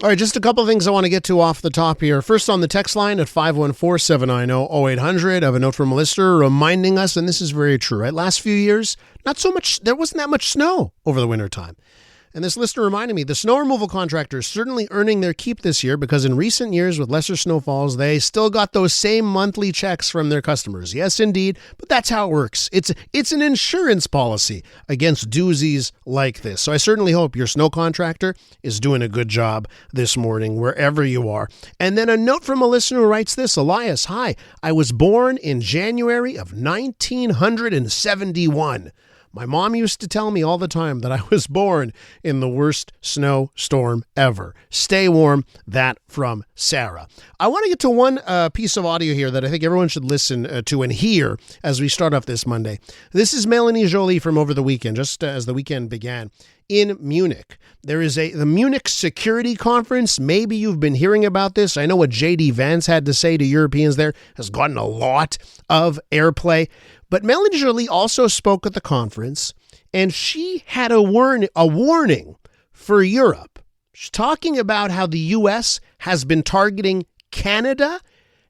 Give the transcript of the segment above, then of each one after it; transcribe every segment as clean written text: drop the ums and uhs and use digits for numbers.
All right, just a couple of things I want to get to off the top here. First, on the text line at 514-790-0800, I have a note from a listener reminding us, and this is very true, right? Last few years, there wasn't that much snow over the wintertime. And this listener reminded me, the snow removal contractors certainly earning their keep this year because in recent years with lesser snowfalls, they still got those same monthly checks from their customers. Yes, indeed, but that's how it works. It's an insurance policy against doozies like this. So I certainly hope your snow contractor is doing a good job this morning, wherever you are. And then a note from a listener who writes this, Elias, hi, I was born in January of 1971. My mom used to tell me all the time that I was born in the worst snowstorm ever. Stay warm. That from Sarah. I want to get to one piece of audio here that I think everyone should listen to and hear as we start off this Monday. This is Mélanie Joly from over the weekend, just as the weekend began. In Munich, there is the Munich Security Conference. Maybe you've been hearing about this. I know what J.D. Vance had to say to Europeans there has gotten a lot of airplay. But Mélanie Joly also spoke at the conference, and she had a warning for Europe. She's talking about how the U.S. has been targeting Canada,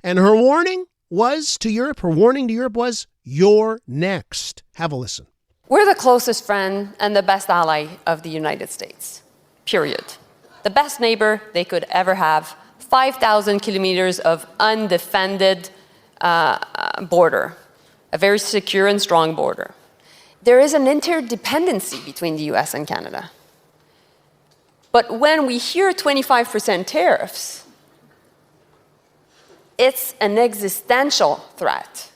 and her warning to Europe was, you're next. Have a listen. We're the closest friend and the best ally of the United States, period. The best neighbor they could ever have, 5,000 kilometers of undefended border, a very secure and strong border. There is an interdependency between the US and Canada. But when we hear 25% tariffs, it's an existential threat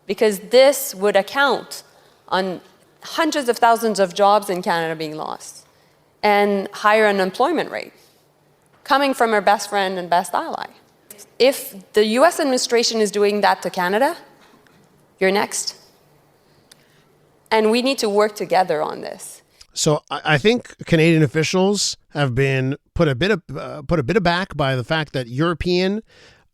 because this would account on hundreds of thousands of jobs in Canada being lost and higher unemployment rate coming from our best friend and best ally. If the US administration is doing that to Canada, you're next. And we need to work together on this. So I think Canadian officials have been put a bit aback by the fact that European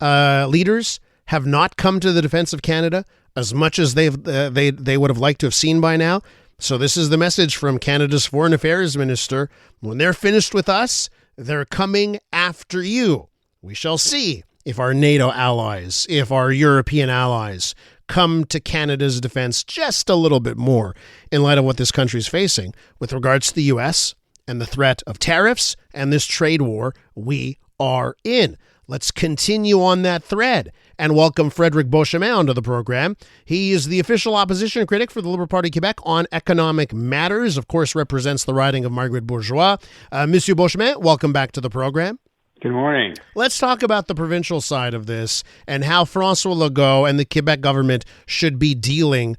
leaders have not come to the defense of Canada as much as they would have liked to have seen by now. So this is the message from Canada's Foreign Affairs Minister. When they're finished with us, they're coming after you. We shall see if our NATO allies, if our European allies come to Canada's defense just a little bit more in light of what this country is facing with regards to the U.S. and the threat of tariffs and this trade war we are in. Let's continue on that thread and welcome Frederic Beauchemin onto the program. He is the official opposition critic for the Liberal Party Quebec on economic matters, of course represents the riding of Marguerite-Bourgeoys. Monsieur Beauchemin, welcome back to the program. Good morning. Let's talk about the provincial side of this and how François Legault and the Quebec government should be dealing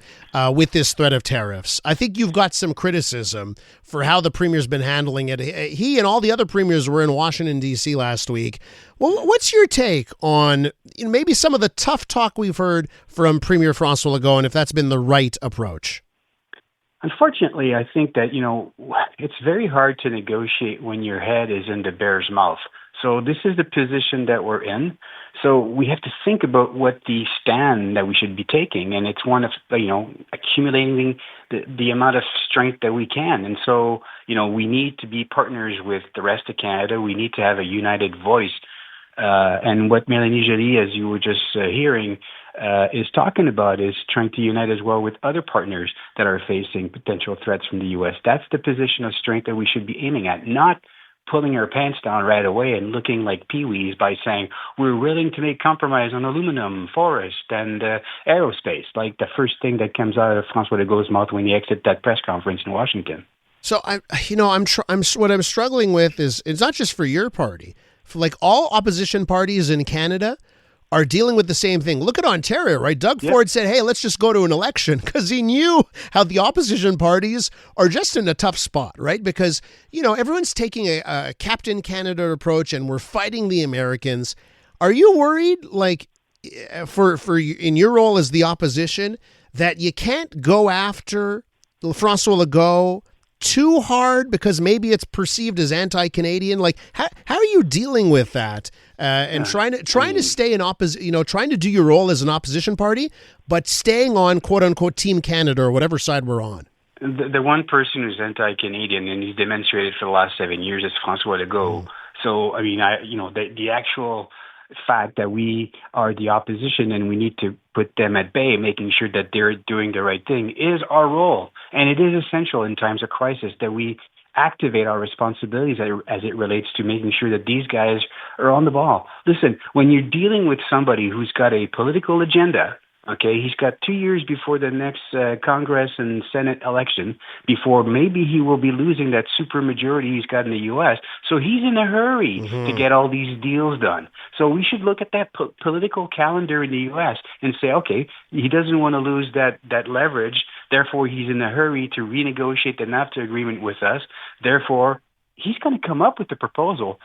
with this threat of tariffs. I think you've got some criticism for how the premier's been handling it. He and all the other premiers were in Washington, D.C. last week. Well, what's your take on maybe some of the tough talk we've heard from Premier François Legault and if that's been the right approach? Unfortunately, I think that, it's very hard to negotiate when your head is in the bear's mouth. So this is the position that we're in. So we have to think about what the stand that we should be taking. And it's one of, accumulating the amount of strength that we can. And so, we need to be partners with the rest of Canada. We need to have a united voice. And what Mélanie Joly, as you were just hearing, is talking about is trying to unite as well with other partners that are facing potential threats from the U.S. That's the position of strength that we should be aiming at, not pulling our pants down right away and looking like peewees by saying we're willing to make compromise on aluminum, forest, and aerospace, like the first thing that comes out of François Legault's mouth when he exits that press conference in Washington. So what I'm struggling with is it's not just for your party. For like all opposition parties in Canada are dealing with the same thing. Look at Ontario, right? Doug Ford said, hey, let's just go to an election because he knew how the opposition parties are just in a tough spot, right? Because, everyone's taking a Captain Canada approach and we're fighting the Americans. Are you worried, for in your role as the opposition, that you can't go after François Legault too hard because maybe it's perceived as anti-Canadian? Like, how are you dealing with that and trying to stay in trying to do your role as an opposition party, but staying on quote unquote Team Canada or whatever side we're on? The one person who's anti-Canadian, and he's demonstrated for the last 7 years, is François Legault. So, I mean, the actual fact that we are the opposition and we need to put them at bay, making sure that they're doing the right thing, is our role. And it is essential in times of crisis that we activate our responsibilities as it relates to making sure that these guys are on the ball. Listen, when you're dealing with somebody who's got a political agenda, okay, he's got 2 years before the next Congress and Senate election, before maybe he will be losing that supermajority he's got in the U.S. So he's in a hurry to get all these deals done. So we should look at that political calendar in the U.S. and say, okay, he doesn't want to lose that leverage. Therefore, he's in a hurry to renegotiate the NAFTA agreement with us. Therefore, he's going to come up with the proposal.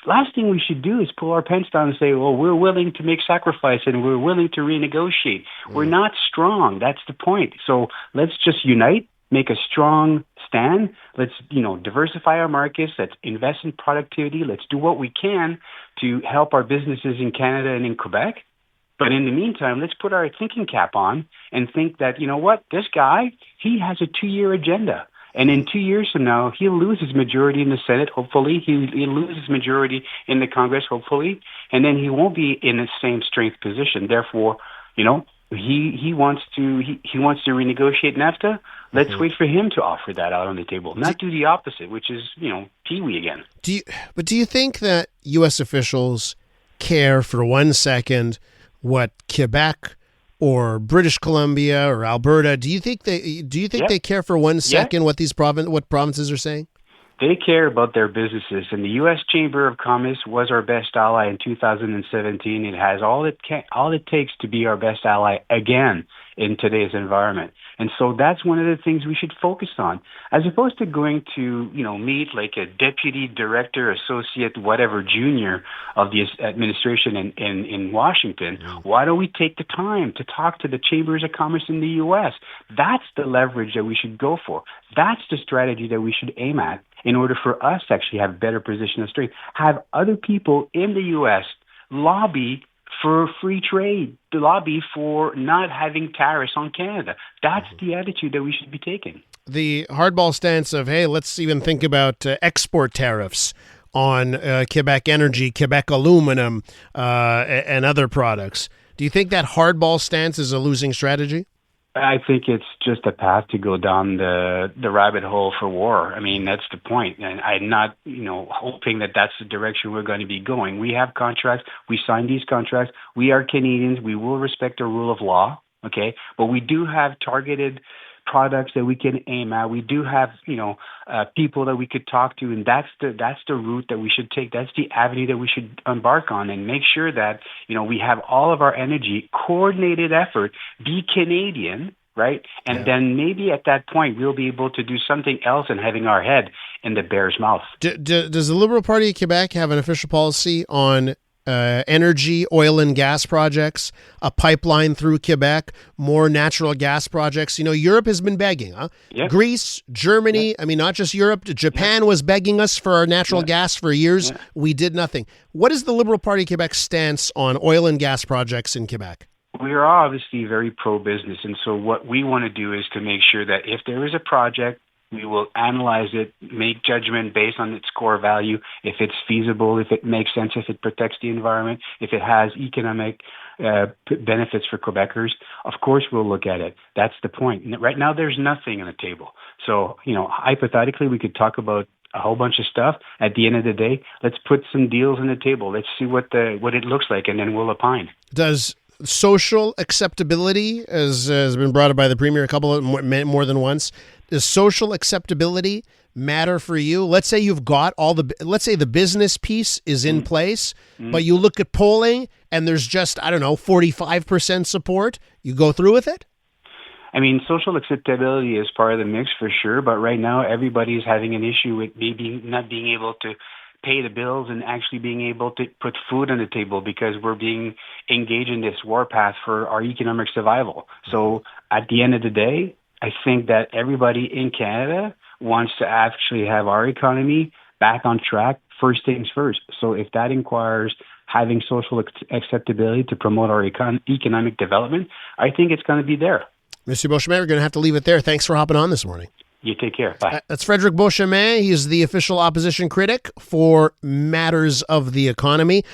Last thing we should do is pull our pants down and say, well, we're willing to make sacrifice and we're willing to renegotiate. We're not strong. That's the point. So let's just unite, make a strong stand. Let's, diversify our markets. Let's invest in productivity. Let's do what we can to help our businesses in Canada and in Quebec. But in the meantime, let's put our thinking cap on and think that, this guy, he has a 2-year agenda. And in 2 years from now, he'll lose his majority in the Senate, hopefully. He'll lose his majority in the Congress, hopefully. And then he won't be in the same strength position. Therefore, he wants to renegotiate NAFTA. Let's wait for him to offer that out on the table, not do the opposite, which is, peewee again. Do you think that U.S. officials care for 1 second what Quebec or British Columbia or Alberta, do you think they care for 1 second what these provinces are saying? They care about their businesses, and the U.S. Chamber of Commerce was our best ally in 2017. It has all it takes to be our best ally again in today's environment. And so that's one of the things we should focus on, as opposed to going to, meet like a deputy director, associate, whatever, junior of the administration in Washington. Why don't we take the time to talk to the chambers of commerce in the U.S.? That's the leverage that we should go for. That's the strategy that we should aim at in order for us to actually have better position of strength. Have other people in the U.S. lobby for free trade, to lobby for not having tariffs on Canada. That's the attitude that we should be taking. The hardball stance of, hey, let's even think about export tariffs on Quebec energy, Quebec aluminum, and other products. Do you think that hardball stance is a losing strategy? I think it's just a path to go down the rabbit hole for war. I mean, that's the point. And I'm not, hoping that that's the direction we're going to be going. We have contracts. We signed these contracts. We are Canadians. We will respect the rule of law. Okay. But we do have targeted products that we can aim at. We do have, people that we could talk to, and that's the route that we should take. That's the avenue that we should embark on, and make sure that, we have all of our energy, coordinated effort, be Canadian, right? And then maybe at that point, we'll be able to do something else and having our head in the bear's mouth. Does the Liberal Party of Quebec have an official policy on energy, oil and gas projects, a pipeline through Quebec, more natural gas projects? Europe has been begging, huh? Yeah. Greece, Germany, I mean, not just Europe, Japan was begging us for our natural gas for years. Yeah. We did nothing. What is the Liberal Party of Quebec's stance on oil and gas projects in Quebec? We are obviously very pro-business, and so what we want to do is to make sure that if there is a project, we will analyze it, make judgment based on its core value, if it's feasible, if it makes sense, if it protects the environment, if it has economic benefits for Quebecers. Of course, we'll look at it. That's the point. And right now, there's nothing on the table. So, hypothetically, we could talk about a whole bunch of stuff. At the end of the day, let's put some deals on the table. Let's see what it looks like, and then we'll opine. Does social acceptability, as has been brought up by the Premier more than once, does social acceptability matter for you? Let's say you've got let's say the business piece is in place, but you look at polling and there's just, 45% support. You go through with it? I mean, social acceptability is part of the mix for sure, but right now everybody's having an issue with maybe not being able to pay the bills and actually being able to put food on the table because we're being engaged in this warpath for our economic survival. So at the end of the day, I think that everybody in Canada wants to actually have our economy back on track, first things first. So if that requires having social acceptability to promote our economic development, I think it's going to be there. Mr. Beauchemin, we're going to have to leave it there. Thanks for hopping on this morning. You take care. Bye. That's Frederic Beauchemin. He's the official opposition critic for matters of the economy.